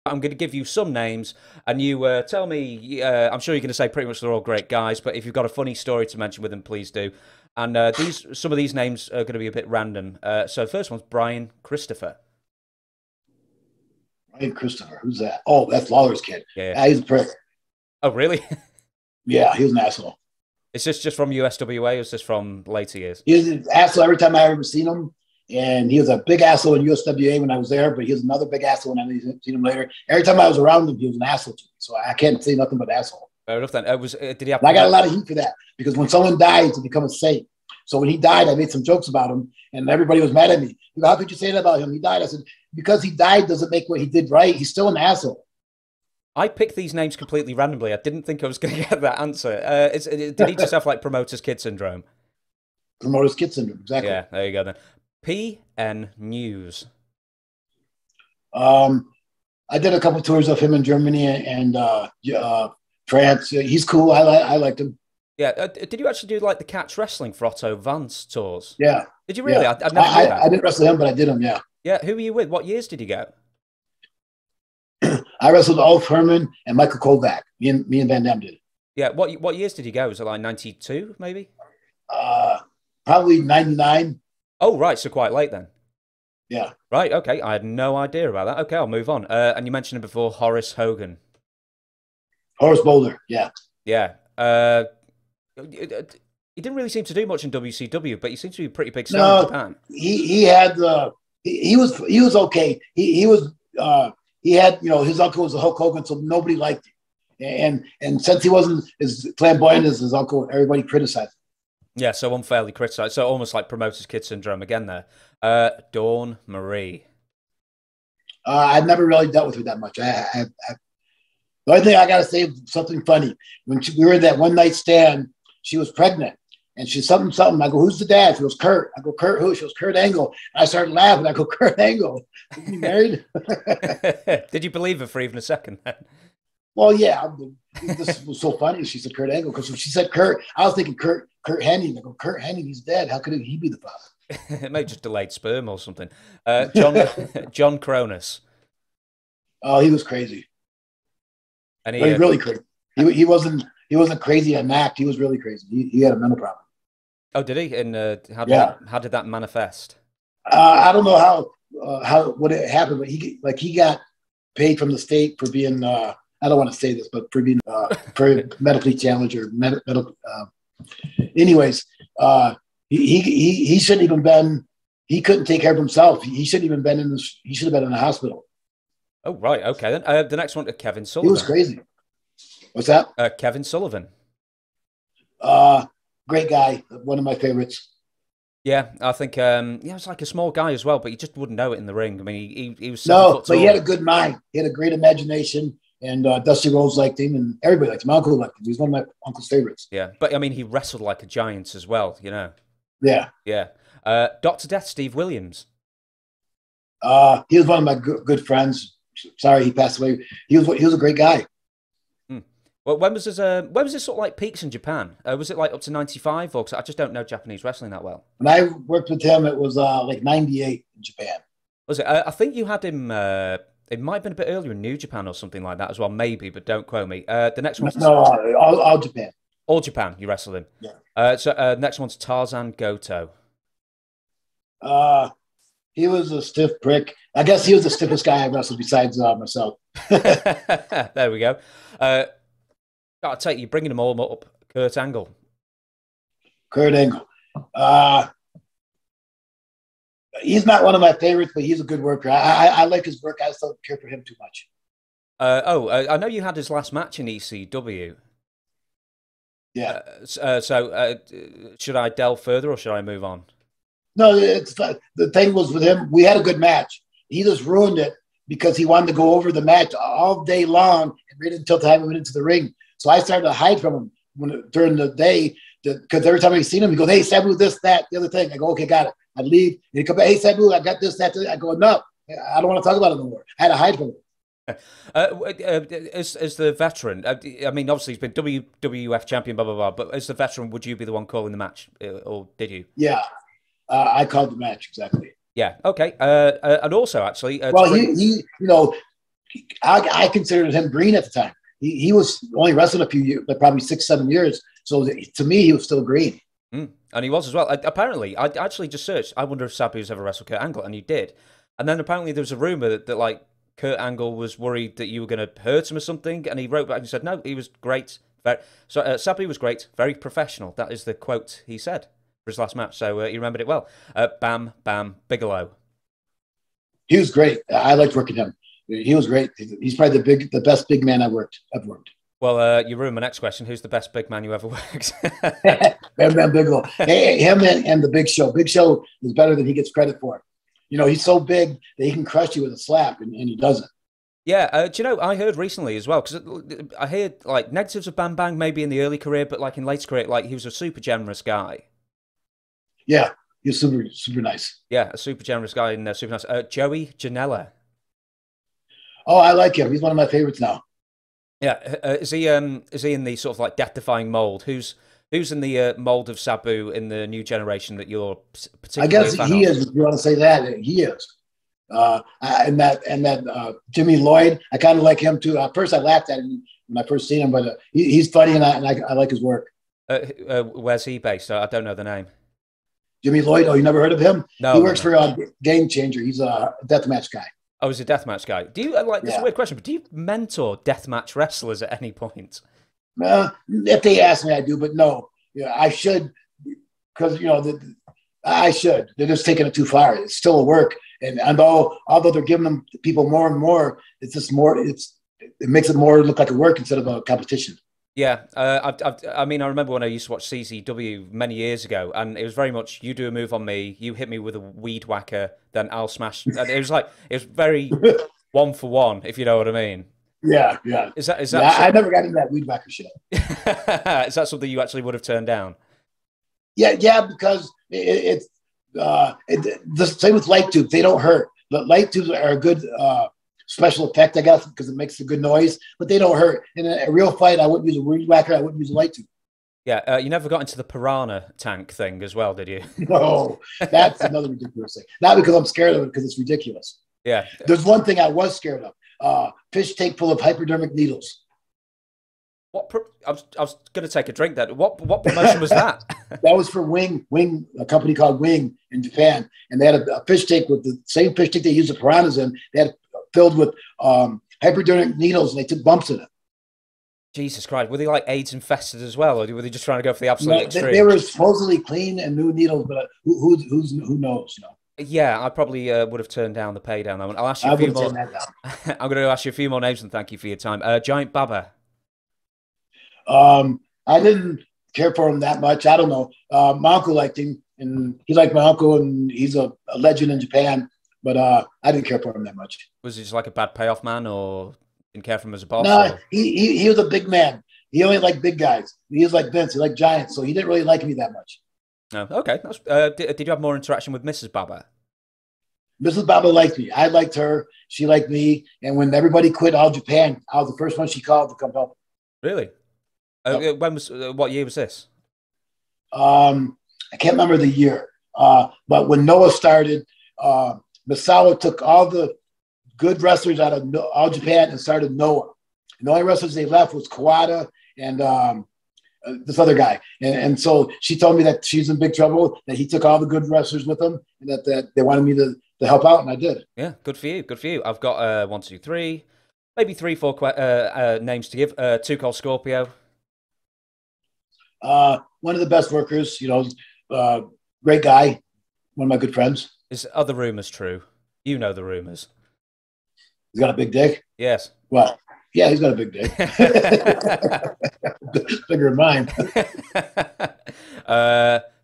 I'm going to give you some names, and you tell me. I'm sure you're going to say pretty much they're all great guys, but if you've got a funny story to mention with them, please do. And some of these names are going to be a bit random. So first one's Brian Christopher. Brian Christopher, who's that? Oh, that's Lawler's kid. Yeah. Yeah, he's a prick. Oh, really? Yeah, he was an asshole. Is this just from USWA, or is this from later years? He was an asshole every time I ever seen him. And he was a big asshole in USWA when I was there, but he was another big asshole when I seen him later. Every time I was around him, he was an asshole to me. So I can't say nothing but asshole. Fair enough then. Did he have? And I got a lot of heat for that because when someone dies, they become a saint. So when he died, I made some jokes about him, and everybody was mad at me. How could you say that about him? He died. I said, because he died doesn't make what he did right. He's still an asshole. I picked these names completely randomly. I didn't think I was going to get that answer. Did he just have like promoter's kid syndrome? Promoter's kid syndrome, exactly. Yeah, there you go then. PN News. I did a couple tours of him in Germany and France. He's cool. I liked him. Yeah. Did you actually do like the catch wrestling for Otto Vance tours? Yeah. Did you really? Yeah. I'd never knew that. I didn't wrestle him, but I did him. Yeah. Yeah. Who were you with? What years did you go? I wrestled Ulf Herman and Michael Kovac. Me and Van Damme did it. Yeah. What years did you go? Was it like 92 maybe? Probably 99. Oh, right. So quite late then. Yeah. Right. Okay. I had no idea about that. Okay. I'll move on. And you mentioned him before, Horace Hogan. Horace Boulder. Yeah. Yeah. He didn't really seem to do much in WCW, but he seemed to be a pretty big star in Japan. He was okay. He had, his uncle was a Hulk Hogan, so nobody liked him. And since he wasn't as flamboyant as his uncle, everybody criticized him. Yeah, so unfairly criticized. So almost like promoter's kid syndrome again there. Dawn Marie. I've never really dealt with her that much. The only thing I got to say is something funny. When we were in that one night stand, she was pregnant. And she's something. I go, who's the dad? She goes, Kurt. I go, Kurt who? She goes, Kurt Angle. And I started laughing. I go, Kurt Angle. Is he married? Did you believe her for even a second then? Well, yeah. This was so funny. She said Kurt Angle because when she said Kurt, I was thinking Kurt Hennig. I go, Kurt Hennig, he's dead. How could he be the father? It may just delayed sperm or something. John Cronus. Oh, he was crazy. And he was really crazy. He wasn't crazy on act. He was really crazy. He had a mental problem. Oh, did he? And how did that manifest? I don't know what it happened, but he got paid from the state for being. I don't want to say this, but for being for medically challenged or medical. Anyways, he shouldn't even been. He couldn't take care of himself. He shouldn't even been in this. He should have been in the hospital. Oh right, okay then. The next one to Kevin Sullivan. He was crazy. What's that? Kevin Sullivan. Great guy. One of my favorites. Yeah, I think he was like a small guy as well, but you just wouldn't know it in the ring. I mean, he was but he had a good mind. He had a great imagination, and Dusty Rhodes liked him, and everybody liked him. My uncle liked him. He was one of my uncle's favorites. Yeah, but I mean, he wrestled like a giant as well. Yeah. Yeah. Dr. Death, Steve Williams. He was one of my good friends. Sorry, he passed away. He was a great guy. Well, when was this sort of like peaks in Japan? Was it like up to 95? Or, cause I just don't know Japanese wrestling that well. When I worked with him, it was like 98 in Japan. Was it? I think you had him, it might have been a bit earlier in New Japan or something like that as well, maybe, but don't quote me. The next one's... No, all Japan. All Japan, you wrestled him. Yeah. So next one's Tarzan Goto. He was a stiff prick. I guess he was the stiffest guy I wrestled besides myself. There we go. I'll take you bringing them all up. Kurt Angle. Kurt Angle. He's not one of my favorites, but he's a good worker. I like his work. I just don't care for him too much. I know you had his last match in ECW. Yeah. Should I delve further or should I move on? No, the thing was with him, we had a good match. He just ruined it because he wanted to go over the match all day long and right until the time we went into the ring. So I started to hide from him during the day because every time I seen him, he goes, "Hey, Sabu, this, that, the other thing." I go, "Okay, got it." I'd leave. And he'd come back, "Hey, Sabu, I got this, that." I go, "No, I don't want to talk about it no more." I had to hide from him. As the veteran, I mean, obviously he's been WWF champion, blah, blah, blah, but as the veteran, would you be the one calling the match? Or did you? Yeah, I called the match, exactly. Yeah, okay. And also, actually... well, he I considered him green at the time. He was only wrestling a few years, like probably 6, 7 years. So to me, he was still green. And he was as well. Apparently, I actually just searched. I wonder if Sabu's ever wrestled Kurt Angle, and he did. And then apparently there was a rumor that like Kurt Angle was worried that you were going to hurt him or something, and he wrote back and said, "No, he was great. Sabu was great, very professional." That is the quote he said for his last match. So he remembered it well. Bam Bam Bigelow. He was great. I liked working him. He was great. He's probably the best big man I've worked. Well, you ruined my next question. Who's the best big man you ever worked? Man Bigelow. Hey, him and the Big Show. Big Show is better than he gets credit for. You know, he's so big that he can crush you with a slap, and he doesn't. Yeah, do you know, I heard recently as well, because I heard, like, negatives of Bam Bang maybe in the early career, but, like, in later career, like, he was a super generous guy. Yeah, he was super, super nice. Yeah, a super generous guy and super nice. Joey Janela. Oh, I like him. He's one of my favorites now. Yeah, is he in the sort of, like, death-defying mold? Who's in the mold of Sabu in the new generation that you're particularly I guess he is, if you want to say that. He is. And that Jimmy Lloyd, I kind of like him too. At first, I laughed at him when I first seen him, but he's funny and I like his work. Where's he based? I don't know the name. Jimmy Lloyd. Oh, you never heard of him? No. He works for Game Changer. He's a deathmatch guy. Oh, he's a deathmatch guy. Do you like? This is a weird question, but do you mentor deathmatch wrestlers at any point? If they ask me, I do, but no. Yeah, I should, because I should. They're just taking it too far. It's still a work. And although they're giving them people more and more, it's just more. It makes it more look like a work instead of a competition. Yeah, I mean, I remember when I used to watch CZW many years ago, and it was very much you do a move on me, you hit me with a weed whacker, then I'll smash. And it was very 1-for-1, if you know what I mean. Yeah. Is that? Yeah, I never got into that weed whacker shit. Is that something you actually would have turned down? Yeah, because it's the same with light tubes. They don't hurt. But light tubes are a good special effect, I guess, because it makes a good noise, but they don't hurt. In a real fight, I wouldn't use a weed whacker. I wouldn't use a light tube. Yeah, you never got into the piranha tank thing as well, did you? No, that's another ridiculous thing. Not because I'm scared of it, because it's ridiculous. Yeah. There's one thing I was scared of. Fish tank full of hypodermic needles. I was going to take a drink then. What promotion was that? That was for Wing, a company called Wing in Japan. And they had a fish tank with the same fish tank they used the piranhas in. They had filled with hypodermic needles, and they took bumps in it. Jesus Christ. Were they like AIDS infested as well, or were they just trying to go for the absolute extreme? They were supposedly clean and new needles, but who knows? Yeah, I probably would have turned down the pay down that one. I'll ask you a few more. I'm going to ask you a few more names and thank you for your time. Giant Baba. I didn't care for him that much. I don't know. My uncle liked him, and he liked my uncle, and he's a legend in Japan. But I didn't care for him that much. Was he just like a bad payoff man, or didn't care for him as a boss? No, he was a big man. He only liked big guys. He was like Vince. He liked giants, so he didn't really like me that much. Oh, okay. Did you have more interaction with Mrs. Baba? Mrs. Baba liked me. I liked her. She liked me. And when everybody quit All Japan, I was the first one she called to come help. Really? What year was this? I can't remember the year. But when Noah started, Misawa took all the good wrestlers out of All Japan and started Noah. And the only wrestlers they left was Kawada and this other guy. And so she told me that she's in big trouble, that he took all the good wrestlers with him, and that they wanted me to help out, and I did. Yeah, good for you. Good for you. I've got 1, 2, 3, maybe 3, 4 names to give. Too Cold Scorpio. One of the best workers, great guy, one of my good friends. Are the rumors true? You know the rumors. He's got a big dick? Yes. Well, yeah, he's got a big dick. Bigger than mine.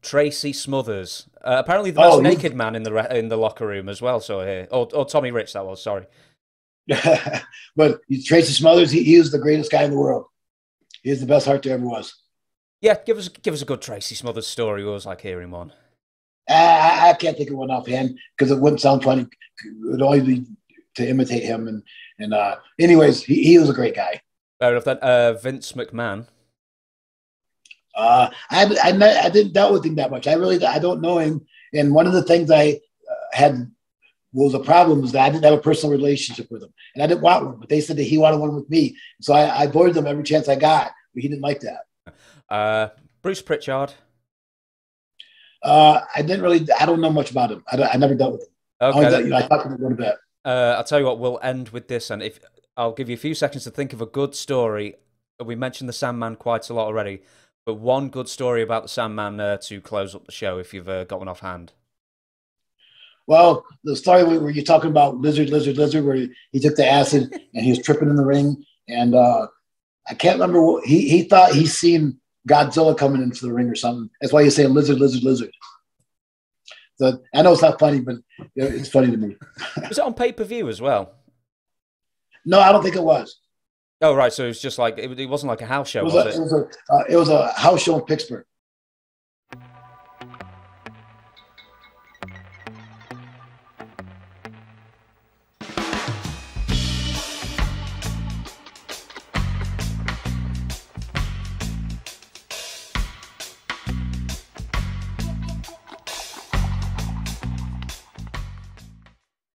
Tracy Smothers. Apparently the most naked man in the locker room as well, so here. Or Tommy Rich, that was, sorry. But Tracy Smothers, he is the greatest guy in the world. He is the best Hart there ever was. Yeah, give us a good Tracy Smothers story. We always like hearing one. I can't think of one offhand because it wouldn't sound funny. It would only be to imitate him. And anyways, he was a great guy. Fair enough then. Vince McMahon. I didn't deal with him that much. I don't know him. And one of the things I had what was the problem was that I didn't have a personal relationship with him, and I didn't want one. But they said that he wanted one with me, so I avoided them every chance I got. But he didn't like that. Bruce Pritchard. I didn't really. I don't know much about him. I never dealt with him. Okay. I talked to him a little bit. I'll tell you what. We'll end with this, and if I'll give you a few seconds to think of a good story. We mentioned the Sandman quite a lot already, but one good story about the Sandman to close up the show, if you've got one offhand. Well, the story where you're talking about lizard, where he took the acid and he was tripping in the ring, and I can't remember what he thought he seen Godzilla coming into the ring or something. That's why you say lizard. So I know it's not funny, but it's funny to me. Was it on pay-per-view as well? No, I don't think it was. Oh, right. So it was just like, it wasn't like a house show, was it? It was a house show in Pittsburgh.